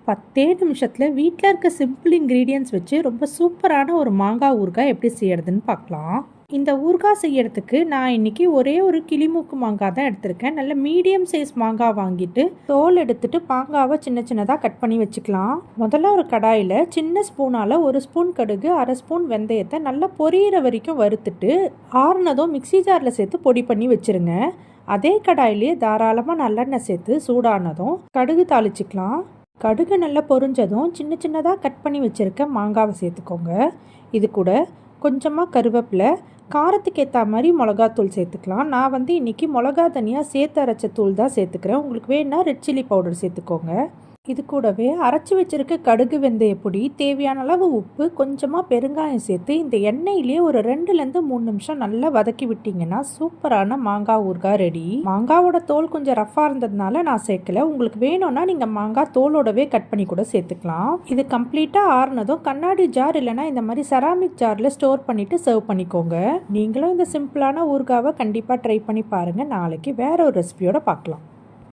10 நிமிஷத்தில் வீட்டில் இருக்க சிம்பிள் இன்க்ரீடியன்ஸ் வச்சு ரொம்ப சூப்பரான ஒரு மாங்காய் ஊறுகாய் எப்படி செய்யறதுன்னு பார்க்கலாம். இந்த ஊறுகாய் செய்யறதுக்கு நான் இன்னைக்கு ஒரே ஒரு கிளிமூக்கு மாங்காய் தான் எடுத்திருக்கேன். நல்ல மீடியம் சைஸ் மாங்காய் வாங்கிட்டு தோல் எடுத்துட்டு மாங்காவை சின்ன சின்னதாக கட் பண்ணி வச்சுக்கலாம். முதல்ல ஒரு கடாயில் சின்ன ஸ்பூனால் 1 ஸ்பூன் கடுகு, 1/2 ஸ்பூன் வெந்தயத்தை நல்லா பொரியிற வரைக்கும் வறுத்துட்டு ஆறுனதும் மிக்சி ஜாரில் சேர்த்து பொடி பண்ணி வச்சுருங்க. அதே கடாயிலே தாராளமாக நல்லெண்ணெய் சேர்த்து சூடானதும் கடுகு தாளிச்சிக்கலாம். கடுகு நல்லா பொரிஞ்சதும் சின்ன சின்னதாக கட் பண்ணி வச்சுருக்க மாங்காவை சேர்த்துக்கோங்க. இது கூட கொஞ்சமாக கருவேப்பிலை, காரத்துக்கு ஏற்ற மாதிரி மிளகாத்தூள் சேர்த்துக்கலாம். நான் இன்றைக்கி மிளகா தனியாக சேர்த்து அரைச்ச தூள் தான் சேர்த்துக்கிறேன். உங்களுக்கு வேணா ரெட் சில்லி பவுடர் சேர்த்துக்கோங்க. இது கூடவே அரைச்சி வச்சுருக்க கடுகு வெந்தய பொடி, தேவையான அளவு உப்பு, கொஞ்சமாக பெருங்காயம் சேர்த்து இந்த எண்ணெயிலே ஒரு 2லேருந்து 3 நிமிஷம் நல்லா வதக்கி விட்டிங்கன்னா சூப்பரான மாங்காய் ஊறுகாய் ரெடி. மாங்காவோட தோல் கொஞ்சம் ரஃபாக இருந்ததுனால நான் சேர்க்கல. உங்களுக்கு வேணும்னா நீங்கள் மாங்காய் தோலோடவே கட் பண்ணி கூட சேர்த்துக்கலாம். இது கம்ப்ளீட்டாக ஆறுனதும் கண்ணாடி ஜார் இல்லைனா இந்த மாதிரி செராமிக் ஜாரில் ஸ்டோர் பண்ணிவிட்டு சர்வ் பண்ணிக்கோங்க. நீங்களும் இந்த சிம்பிளான ஊறுகாவை கண்டிப்பாக ட்ரை பண்ணி பாருங்கள். நாளைக்கு வேற ஒரு ரெசிபியோட பார்க்கலாம்.